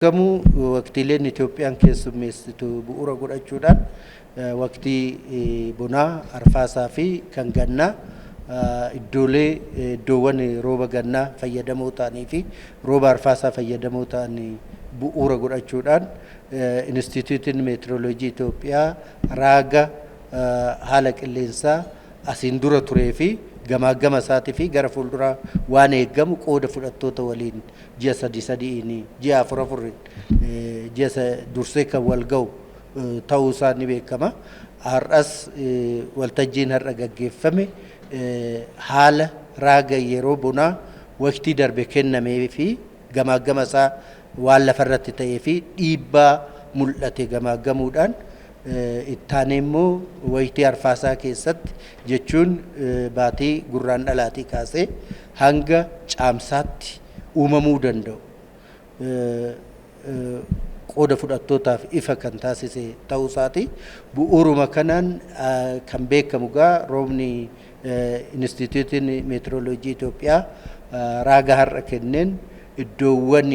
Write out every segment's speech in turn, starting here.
Kamu waqtiileen Itoophiyaan keessummeessitu bu'uura godhachuudhaan waqtii bonaa arfaasaa fi kan gannaa iddoowwan rooba gannaa fayyadamoo ta'anii fi rooba arfaasaa fayyadamoo ta'anii bu'uura godhachuudhaan Instituutiin Meetirooloojii Itoophiyaa raaga haala qilleensaa asiin dura turee fi gama isaatii fi gara fuulduraa waan eegamu qooda fudhattoota waliin ji'a sadiin ji'a afur ji'a dursee kan wal ga'u ta'uu isaa ni beekama. Har'as waltajjiin har'a gaggeeffame haala raaga yeroo bonaa waqtii darbe kennamee fi gama isaa waan lafarratti ta'ee fi dhiibbaa mul'ate gamaggamuudhaan ittaanee immoo waqtii arfaasaa keessatti jechuun baatii gurraan dhalaatii kaasee hanga caamsaatti uumamuu danda'u qooda fudhattootaaf ifa kan taasise ta'uu isaati. Bu'uuruma kanaan kan beekamu gaa roobni Instituutiin Meetirooloojii Itoophiyaa raaga har'a kenneen iddoowwan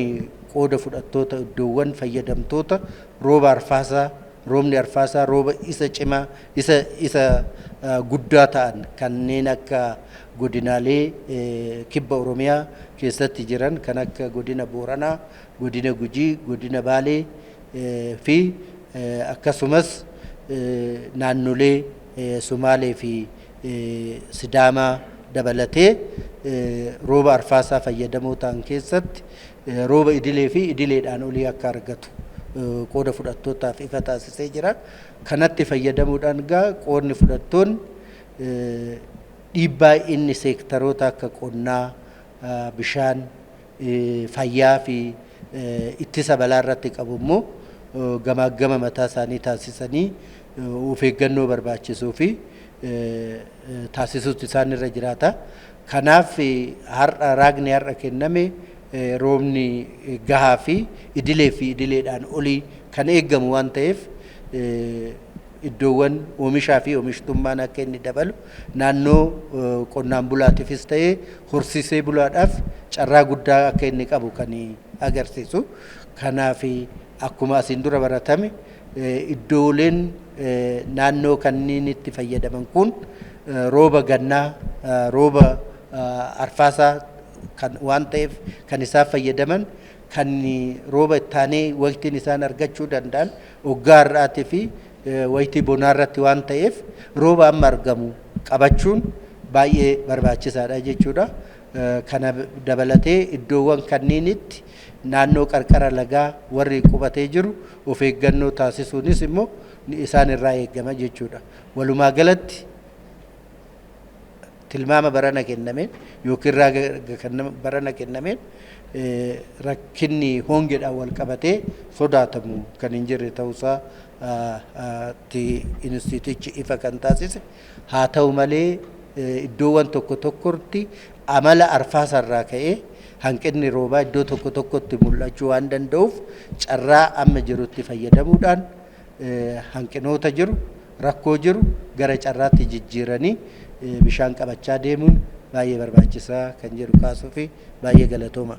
qooda fudhattoota iddoowwan fayyadamtoota rooba arfaasaa roobni arfaasaa rooba isa cimaa isa guddaa ta'an kanneen akka godinaalee kibba Oromiyaa keessatti jiran kan akka godina Booranaa, godina Gujii, godina Baalee fi akkasumas naannolee Sumaalee fi Sidaamaa dabalatee rooba arfaasaa fayyadamoo ta'an keessatti rooba idilee fi idileedhaan olii akka argatu qooda fudhattootaaf ifa taasisee jira. Kanatti fayyadamuudhaan gaa qoodni fudhattoonni dhiibbaa inni seektaroota akka qonnaa, bishaan, fayyaa fi ittisa balaa irratti qabu immoo gama mataa isaanii taasisanii of eeggannoo barbaachisuu fi taasisuutti isaan irra jiraata. Kanaaf har'a raagni har'a kenname roobni gahaa fi idileedhaan olii kan eegamu waan ta'eef iddoowwan oomishaa fi oomishtummaan akka inni dabalu naannoo qonnaan bulaatiifis ta'ee horsiisee bulaadhaaf carraa guddaa akka inni qabu kan agarsiisu. Kanaaf akkuma asiin dura baratame iddooleen naannoo kanneen itti fayyadaman kun rooba gannaa rooba arfaasaa kan waan ta'eef kan isaan fayyadaman kan rooba ittaanee waqtiin isaan argachuu danda'an waggaa har'aatii fi waqtii bonaa irratti waan ta'eef rooba amma argamu qabachuun baay'ee barbaachisaadha jechuudha. Kana dabalatee iddoowwan kanneenitti naannoo qarqara lagaa warri qubatee jiru of eeggannoo taasisuunis immoo isaan irraa eegama jechuudha. Walumaa galatti tilmaama barana kennameen yookiin raaga barana kennameen rakkinni hongeedhaan wal qabatee sodaatamu kan hin jirre ta'uusaa Instituutichi ifa kan taasise. Haa ta'u malee iddoowwan tokkotti amala arfaasarraa ka'ee hanqinni roobaa iddoo tokkotti mul'achuu waan danda'uuf carraa amma jirutti fayyadamuudhaan hanqinoota jiru rakkoo jiru gara carraatti jijjiiranii bishaan qabachaa deemuun baay'ee barbaachisaa kan jedhu kaasuu fi baay'ee galatooma.